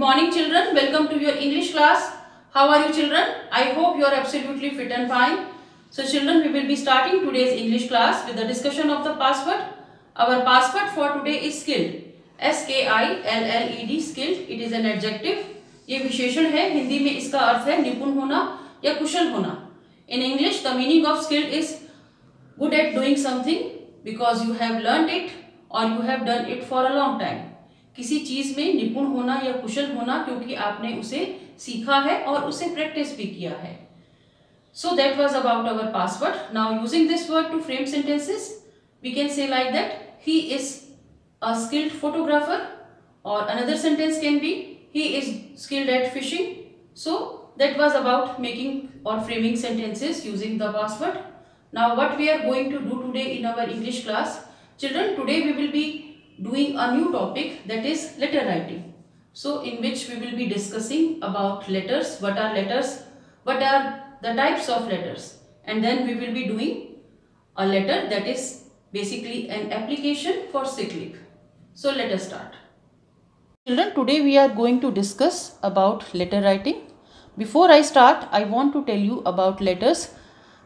morning children, welcome to your English class. How are you children? I hope you are absolutely fit and fine. So children, we will be starting today's English class with the discussion of the password. Our password for today is skilled. S-K-I-L-L-E-D, skilled. It is an adjective. ये विशेषण है. हिंदी में इसका अर्थ है निपुण होना या कुशल होना. In English, the meaning of skilled is good at doing something because you have learned it or you have done it for a long time. किसी चीज में निपुण होना या कुशल होना क्योंकि आपने उसे सीखा है और उसे प्रैक्टिस भी किया है. So that was about our password. Now using this word to frame sentences, we can say like that he is a skilled photographer, or another sentence can be he is skilled at fishing. So that was about making or framing sentences using the password. Now what we are going to do today in our English class, children, today we will be doing a new topic, that is letter writing. So in which we will be discussing about letters, what are the types of letters, and then we will be doing a letter that is basically an application for sick leave. So let us start. Children, today we are going to discuss about letter writing. Before I start, I want to tell you about letters.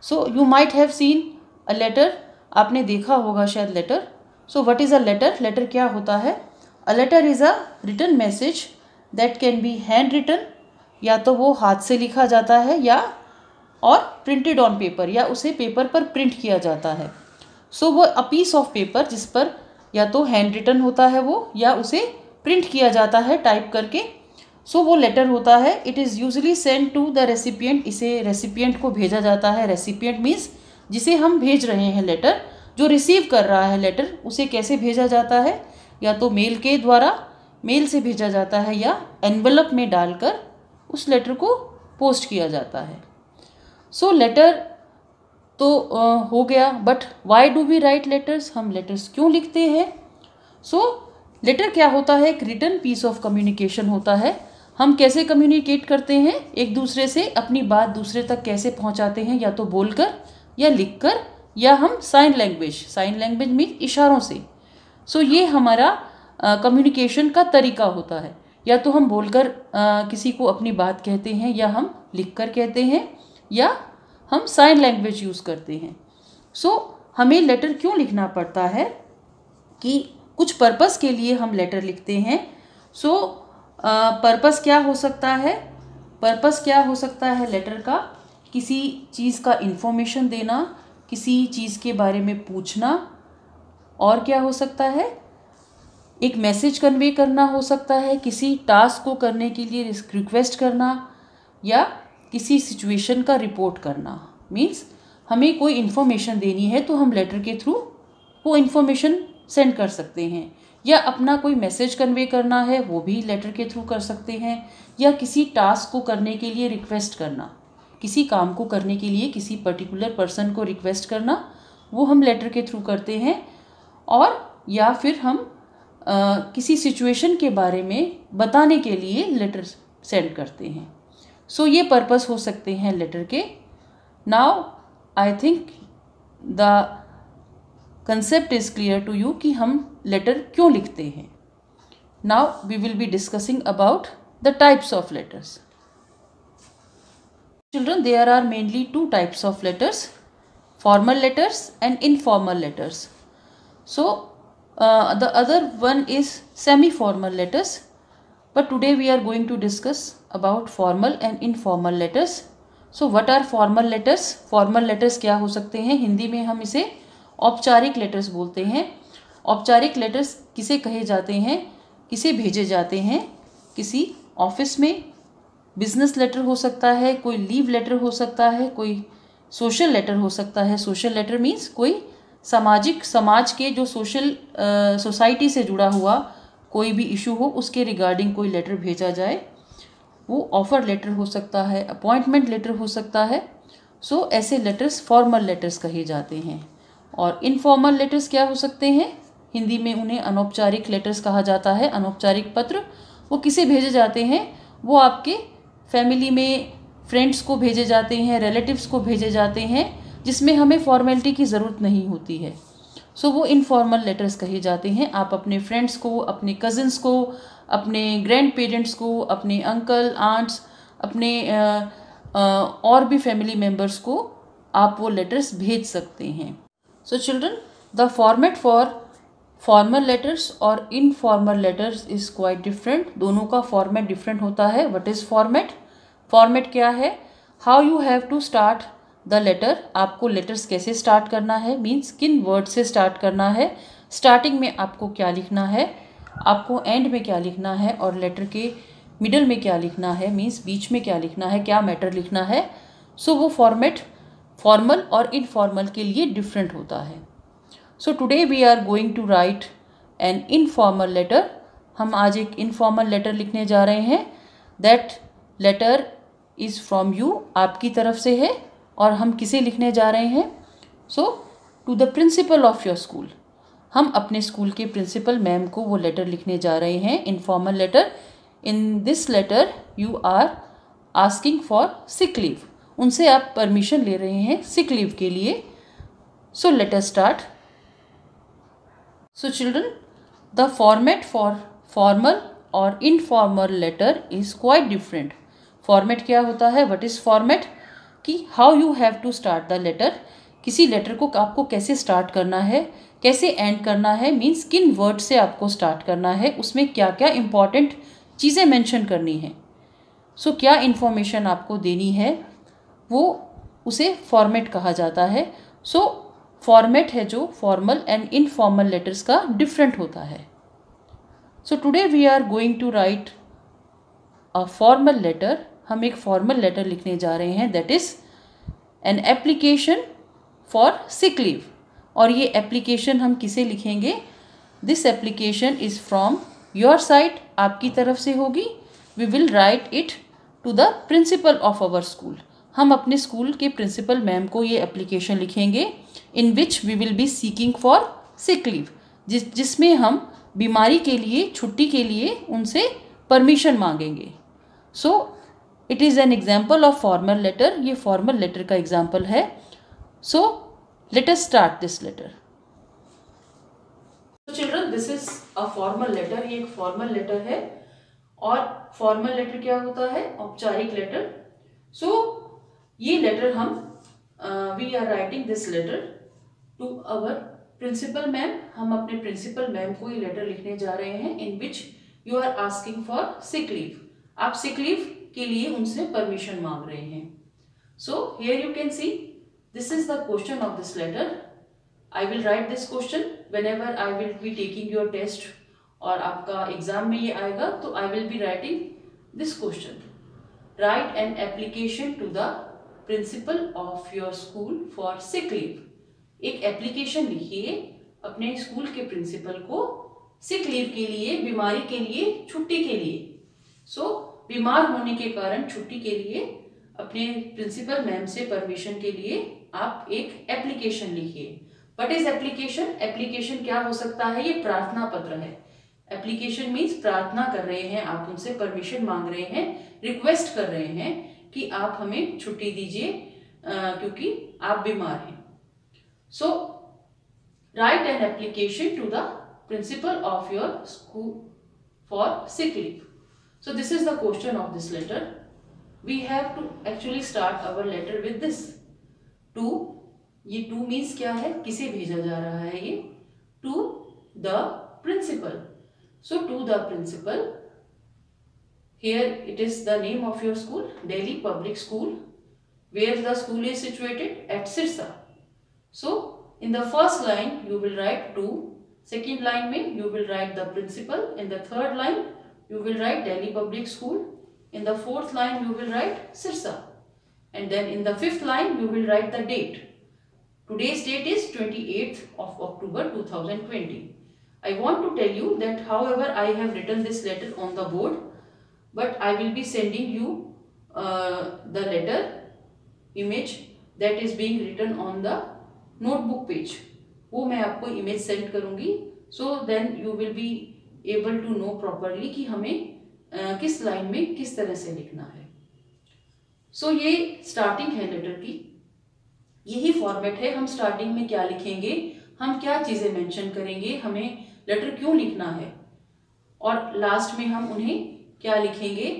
So you might have seen a letter. आपने देखा होगा शायद letter. So what is a letter? Letter क्या होता है? A letter is a written message that can be handwritten, या तो वो हाथ से लिखा जाता है या और printed on paper, या उसे पेपर पर प्रिंट किया जाता है. So वो a piece of paper जिस पर या तो हैंड रिटन होता है वो या उसे प्रिंट किया जाता है टाइप करके. So वो लेटर होता है. It is usually send to the recipient. इसे रेसिपिएंट को भेजा जाता है. रेसिपिएंट मीन्स जिसे हम भेज रहे हैं लेटर, जो रिसीव कर रहा है लेटर, उसे कैसे भेजा जाता है? या तो मेल के द्वारा, मेल से भेजा जाता है, या एनवेलप में डालकर उस लेटर को पोस्ट किया जाता है. सो लेटर तो हो गया, but why do we write letters? हम लेटर्स क्यों लिखते हैं? सो लेटर क्या होता है? एक रिटन पीस ऑफ कम्युनिकेशन होता है. हम कैसे कम्युनिकेट करते हैं एक दूसरे से, अपनी बात दूसरे तक कैसे पहुंचाते हैं? या तो बोलकर या लिखकर, या हम साइन लैंग्वेज मीन इशारों से. सो ये हमारा कम्युनिकेशन का तरीका होता है. या तो हम बोलकर किसी को अपनी बात कहते हैं, या हम लिखकर कहते हैं, या हम साइन लैंग्वेज यूज़ करते हैं. सो हमें लेटर क्यों लिखना पड़ता है? कि कुछ पर्पस के लिए हम लेटर लिखते हैं. सो पर्पस क्या हो सकता है? पर्पस क्या हो सकता है लेटर का? किसी चीज़ का इन्फॉर्मेशन देना, किसी चीज़ के बारे में पूछना. और क्या हो सकता है? एक मैसेज कन्वे करना हो सकता है, किसी टास्क को करने के लिए रिक्वेस्ट करना, या किसी सिचुएशन का रिपोर्ट करना. मीन्स हमें कोई इन्फॉर्मेशन देनी है तो हम लेटर के थ्रू वो इन्फॉर्मेशन सेंड कर सकते हैं. या अपना कोई मैसेज कन्वे करना है, वो भी लेटर के थ्रू कर सकते हैं. या किसी टास्क को करने के लिए रिक्वेस्ट करना, किसी काम को करने के लिए किसी पर्टिकुलर पर्सन को रिक्वेस्ट करना, वो हम लेटर के थ्रू करते हैं. और या फिर हम किसी सिचुएशन के बारे में बताने के लिए लेटर सेंड करते हैं. सो ये पर्पस हो सकते हैं लेटर के. Now I think the concept is clear to you कि हम लेटर क्यों लिखते हैं. Now we will be discussing about the types of letters. Children, there are mainly two types of letters, formal letters and informal letters. So the other one is semi-formal letters, but today we are going to discuss about formal and informal letters. So what are formal letters? Formal letters क्या हो सकते हैं? हिंदी में हम इसे औपचारिक letters बोलते हैं. औपचारिक लेटर्स किसे कहे जाते हैं? किसे भेजे जाते हैं? किसी ऑफिस में बिजनेस लेटर हो सकता है, कोई लीव लेटर हो सकता है, कोई सोशल लेटर हो सकता है. सोशल लेटर मीन्स कोई समाज के जो सोसाइटी से जुड़ा हुआ कोई भी इशू हो, उसके रिगार्डिंग कोई लेटर भेजा जाए. वो ऑफर लेटर हो सकता है, अपॉइंटमेंट लेटर हो सकता है. सो ऐसे लेटर्स फॉर्मल लेटर्स कहे जाते हैं. और इनफॉर्मल लेटर्स क्या हो सकते हैं? हिंदी में उन्हें अनौपचारिक लेटर्स कहा जाता है. अनौपचारिक पत्र वो किसे भेजे जाते हैं? वो आपके फैमिली में फ्रेंड्स को भेजे जाते हैं, रिलेटिव्स को भेजे जाते हैं, जिसमें हमें फॉर्मेलिटी की ज़रूरत नहीं होती है. सो वो इनफॉर्मल लेटर्स कहे जाते हैं। आप अपने फ्रेंड्स को, अपने कज़न्स को, अपने ग्रैंड पेरेंट्स को, अपने अंकल आंट्स, अपने और भी फैमिली मेम्बर्स को आप वो लेटर्स भेज सकते हैं। So children, the format for formal letters और informal letters is quite different. दोनों का फॉर्मेट डिफरेंट होता है। What is format? फॉर्मेट क्या है? How you have to start the letter. आपको लेटर्स कैसे स्टार्ट करना है, मीन्स किन वर्ड से स्टार्ट करना है, स्टार्टिंग में आपको क्या लिखना है, आपको एंड में क्या लिखना है, और लेटर के मिडल में क्या लिखना है, मीन्स बीच में क्या लिखना है, क्या मैटर लिखना है। सो वो फॉर्मेट फॉर्मल और इनफॉर्मल के लिए डिफरेंट होता है। So today we are going to write an informal letter. हम आज एक इनफॉर्मल लेटर लिखने जा रहे हैं। That letter is from you, आपकी तरफ से है। और हम किसे लिखने जा रहे हैं? So to the principal of your school. हम अपने स्कूल के प्रिंसिपल मैम को वो लेटर लिखने जा रहे हैं, informal letter. In this letter you are asking for sick leave. उनसे आप परमिशन ले रहे हैं सिक लीव के लिए। So let us start. So children, the format for formal और informal letter is quite different. Format क्या होता है? What is format? कि how you have to start the letter. किसी लेटर को आपको कैसे स्टार्ट करना है, कैसे एंड करना है, मीन्स किन वर्ड से आपको स्टार्ट करना है, उसमें क्या क्या इंपॉर्टेंट चीज़ें मेंशन करनी है। सो क्या इन्फॉर्मेशन आपको देनी है, वो उसे फॉर्मेट कहा जाता है। सो फॉर्मेट है जो फॉर्मल एंड इनफॉर्मल लेटर्स का डिफरेंट होता है। So today we are going to write a formal letter. हम एक फॉर्मल लेटर लिखने जा रहे हैं। That is an application for sick leave. और ये एप्लीकेशन हम किसे लिखेंगे? This application is from your side, आपकी तरफ से होगी। We will write it to the principal of our school. हम अपने स्कूल के प्रिंसिपल मैम को ये एप्लीकेशन लिखेंगे, in which we will be seeking for sick leave, जिसमें हम बीमारी के लिए, छुट्टी के लिए उनसे परमिशन मांगेंगे। So it is an example of formal letter. ये फॉर्मल लेटर का एग्जाम्पल है। So let us start this letter. Children, this is a formal letter. ये एक फॉर्मल लेटर है। और फॉर्मल लेटर क्या होता है? औपचारिक लेटर। सो ये लेटर हम we are writing this letter to our principal ma'am. हम अपने प्रिंसिपल मैम को ये लेटर लिखने जा रहे हैं, in which you are asking for sick leave. आप सिक लीव के लिए उनसे परमिशन मांग रहे हैं। So here you can see this is the question of this letter. I will write this question whenever I will be taking your test, और आपका exam में ये आएगा तो I will be writing this question. Write an application to the principal of your school for sick leave. एक application लिखिए अपने school के प्रिंसिपल को सिक लीव के लिए, बीमारी के लिए, छुट्टी के लिए। सो बीमार होने के कारण छुट्टी के लिए अपने प्रिंसिपल मैम से परमिशन के लिए आप एक एप्लीकेशन लिखिए। What is application? एप्लीकेशन क्या हो सकता है? ये प्रार्थना पत्र है। एप्लीकेशन मीन्स प्रार्थना कर रहे हैं, आप उनसे परमिशन मांग रहे हैं, रिक्वेस्ट कर रहे हैं कि आप हमें छुट्टी दीजिए क्योंकि आप बीमार हैं। So write an application to the principal of your school for sick leave. So this is the question of this letter. We have to actually start our letter with this. To, ये to means क्या है? किसे भेजा जा रहा है ये? To the principal. So to the principal. Here it is the name of your school, Delhi Public School. Where the school is situated? At Sirsa. So in the first line you will write to. Second line में you will write the principal. In the third line you will write Delhi Public School. In the fourth line you will write Sirsa. And then in the fifth line you will write the date. Today's date is 28th of October 2020. I want to tell you that however I have written this letter on the board, but I will be sending you the letter image that is being written on the notebook page. वो मैं आपको image send करूँगी. So then you will be able to know properly कि हमें किस line में किस तरह से लिखना है. सो ये स्टार्टिंग है लेटर की. यही फॉर्मेट है. हम स्टार्टिंग में क्या लिखेंगे? हम क्या चीज़ें मेंशन करेंगे, हमें लेटर क्यों लिखना है, और लास्ट में हम उन्हें क्या लिखेंगे,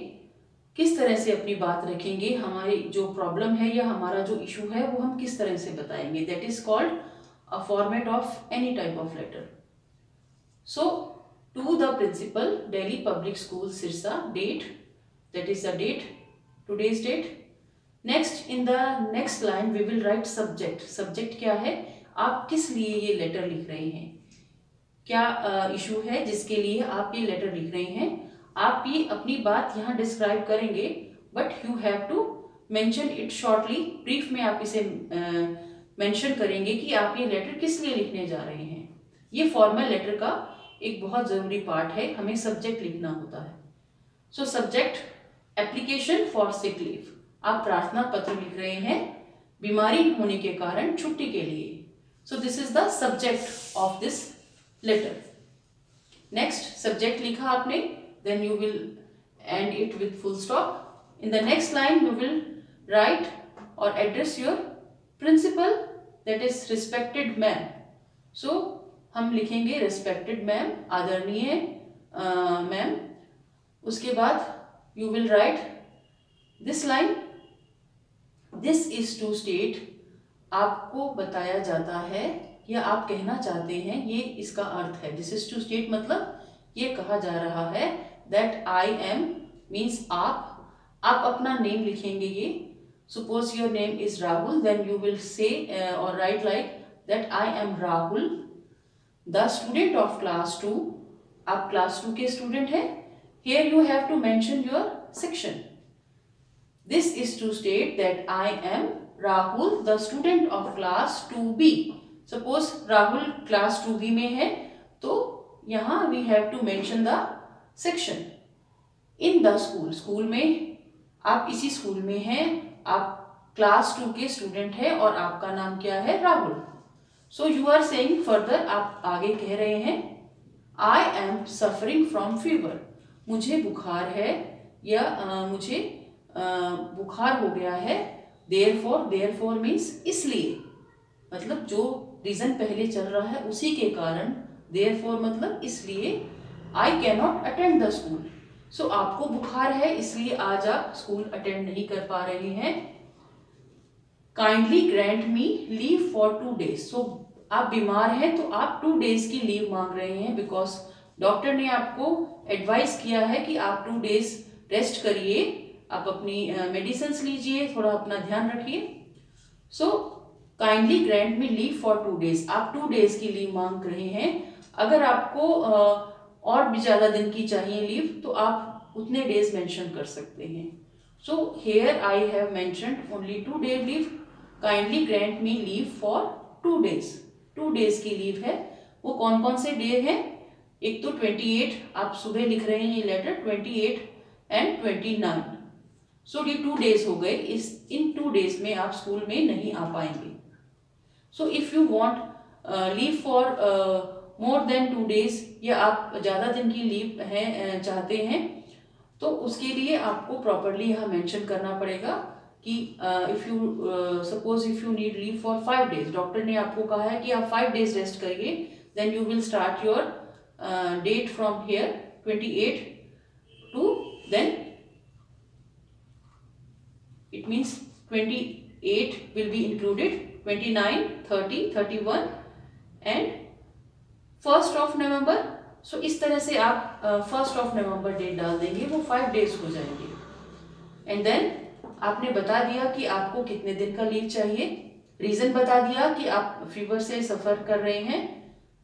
किस तरह से अपनी बात रखेंगे, हमारी जो प्रॉब्लम है या हमारा जो इशू है वो हम किस तरह से बताएंगे। That is called a format of any type of letter. So to the principal, Delhi Public School Sirsa, date, that is the date, today's date. Next, in the next line we will write subject. Subject क्या है, आप किस लिए ये letter लिख रहे हैं, क्या इशू है जिसके लिए आप ये लेटर लिख रहे हैं। आप ये अपनी बात यहाँ डिस्क्राइब करेंगे, but you have to mention it shortly, brief में आप इसे मेंशन करेंगे कि आप ये लेटर किस लिए लिखने जा रहे हैं। ये फॉर्मल लेटर का एक बहुत ज़रूरी पार्ट है, हमें सब्जेक्ट लिखना होता है। So subject, application for sick leave, आप प्रार्थना पत्र लिख रहे हैं बीमारी होने के कारण छुट्टी के लिए। So this is the subject of this letter. Next, subject लिखा आपने, then you will end it with full stop. In the next line you will write और address your principal, that is respected ma'am. So हम लिखेंगे respected ma'am, आदरणीय ma'am. उसके बाद you will write this line, this is to state, आपको बताया जाता है या आप कहना चाहते हैं, ये इसका अर्थ है। this is to state मतलब ये कहा जा रहा है that I am means आप अपना नेम लिखेंगे। ये suppose your name is Rahul, then you will say or write like that I am Rahul, the student of class 2, आप class 2 के स्टूडेंट हैं। Here you have to mention your section. This is to state that I am Rahul, the student of class 2B. Suppose Rahul class 2B में है, तो यहाँ we have to mention the section. In the school, school में, आप इसी school में हैं, आप क्लास 2 के स्टूडेंट हैं और आपका नाम क्या है, Rahul. So you are saying further, आप आगे कह रहे हैं I am suffering from fever, मुझे बुखार है या मुझे बुखार हो गया है। therefore मीन्स इसलिए, मतलब जो रीजन पहले चल रहा है उसी के कारण, therefore मतलब इसलिए, I cannot attend the school, सो आपको बुखार है इसलिए आज आप स्कूल अटेंड नहीं कर पा रहे हैं। Kindly grant me leave for 2 days, सो आप बीमार हैं तो आप 2 days की लीव मांग रहे हैं, बिकॉज डॉक्टर ने आपको एडवाइस किया है कि आप 2 days रेस्ट करिए, आप अपनी मेडिसिन्स लीजिए, थोड़ा अपना ध्यान रखिए। So kindly grant me leave for 2 days, आप 2 days की लीव मांग रहे हैं। अगर आपको और भी ज़्यादा दिन की चाहिए लीव तो आप उतने डेज मेंशन कर सकते हैं। So here I have mentioned only 2 day leave, kindly grant me leave for 2 days, 2 days की लीव है। वो कौन कौन से डे हैं, एक तो 28, आप सुबह लिख रहे हैं ये लेटर, 28 एंड 29। सो ये 2 days हो गए, इन 2 days में आप स्कूल में नहीं आ पाएंगे। So if you want leave for more than 2 days, या आप ज़्यादा दिन की लीव है चाहते हैं, तो उसके लिए आपको प्रॉपरली यहाँ मेंशन करना पड़ेगा कि if you suppose if you need leave for 5 days, doctor ने आपको कहा है कि आप 5 days रेस्ट करिए, then you will start your date from here 28 to then it means 28 will be included, 29, 30, 31 and 1st of November। सो इस तरह से आप 1st of November डेट डाल देंगे, वो 5 days हो जाएंगे। एंड देन आपने बता दिया कि आपको कितने दिन का लीव चाहिए, रीजन बता दिया कि आप फीवर से सफर कर रहे हैं।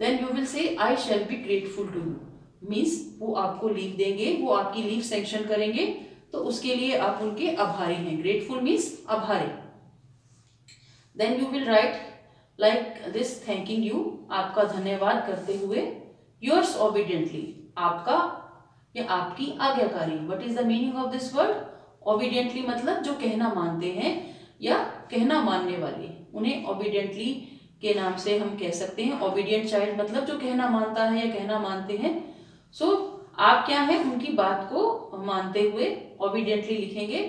Then you will say I shall be grateful to you, means वो आपको लीव देंगे, वो आपकी लीव सैंक्शन करेंगे, तो उसके लिए आप उनके आभारी हैं। ग्रेटफुल मीन्स आभारी। Then you will write like this, thanking you, आपका धन्यवाद करते हुए। योर्स ओबीडियंटली, आपका या आपकी आज्ञाकारी। What is the meaning of this word? Obediently मतलब जो कहना मानते हैं या कहना मानने वाले, उन्हें ओबीडियंटली के नाम से हम कह सकते हैं। ओबीडियंट चाइल्ड मतलब जो कहना मानता है या कहना मानते हैं। सो आप क्या है, उनकी बात को मानते हुए ओबीडियंटली लिखेंगे,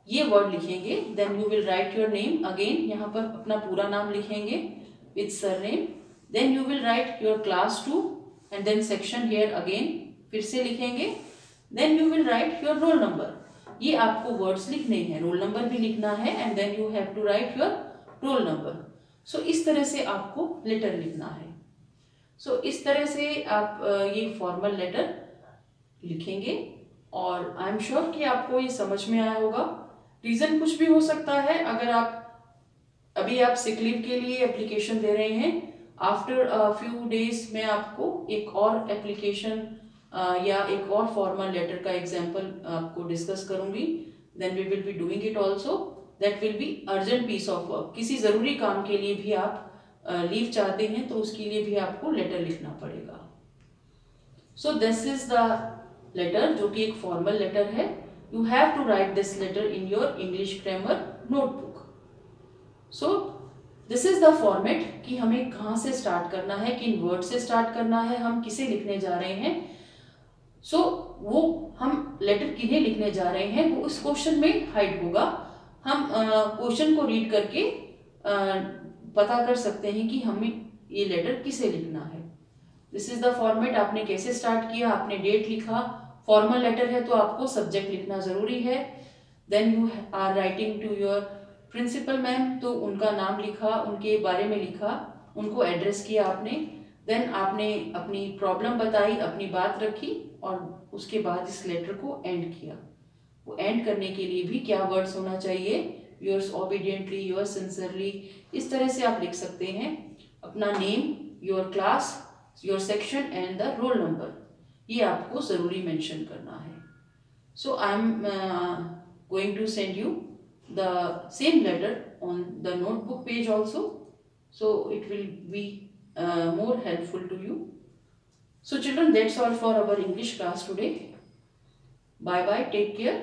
ये वर्ड लिखेंगे। Then you will write your name again, यहाँ पर अपना पूरा नाम लिखेंगे। with surname. Then you will write your class 2 and then section here again, फिर से लिखेंगे. Then you will write your roll number. ये आपको वर्ड्स लिखने हैं, रोल नंबर भी लिखना है and then you have to write your roll number. So इस तरह से आपको लेटर लिखना है. So इस तरह से आप ये फॉर्मल लेटर लिखेंगे और आई एम श्योर कि आपको ये समझ में आया होगा. रीज़न कुछ भी हो सकता है. अगर आप अभी आप सिक लीव के लिए एप्लीकेशन दे रहे हैं, आफ्टर फ्यू डेज मैं आपको एक और एप्लीकेशन या एक और फॉर्मल लेटर का एग्जाम्पल आपको डिस्कस करूंगी. Then we will be doing it also. That will be urgent piece of work. किसी ज़रूरी काम के लिए भी आप लीव चाहते हैं तो उसके लिए भी आपको लेटर लिखना पड़ेगा. So this is the letter, जो कि एक फॉर्मल लेटर है. You have to write this letter in your English grammar notebook. So this is the format कि हमें कहाँ से स्टार्ट करना है, किन वर्ड से स्टार्ट करना है, हम किसे लिखने जा रहे हैं. सो वो हम लेटर किन्हें लिखने जा रहे हैं वो उस क्वेश्चन में हाइड होगा. हम क्वेश्चन को रीड करके पता कर सकते हैं कि हमें ये लेटर किसे लिखना है. This is the format. आपने कैसे स्टार्ट किया, आपने डेट लिखा. फॉर्मल लेटर है तो आपको सब्जेक्ट लिखना ज़रूरी है. Then you are writing to your principal ma'am, तो उनका नाम लिखा, उनके बारे में लिखा, उनको एड्रेस किया आपने. देन आपने अपनी प्रॉब्लम बताई, अपनी बात रखी और उसके बाद इस लेटर को एंड किया. वो एंड करने के लिए भी क्या वर्ड्स होना चाहिए, योर्स ओबीडियंटली, योर्स सिंसियरली, इस तरह से आप लिख सकते हैं. अपना name, your class, your section and the roll number, ये आपको ज़रूरी मेंशन करना है. So I am going to send you the same letter on the notebook page also, so it will be more helpful to you. So children, that's all for our English class today. Bye bye, take care.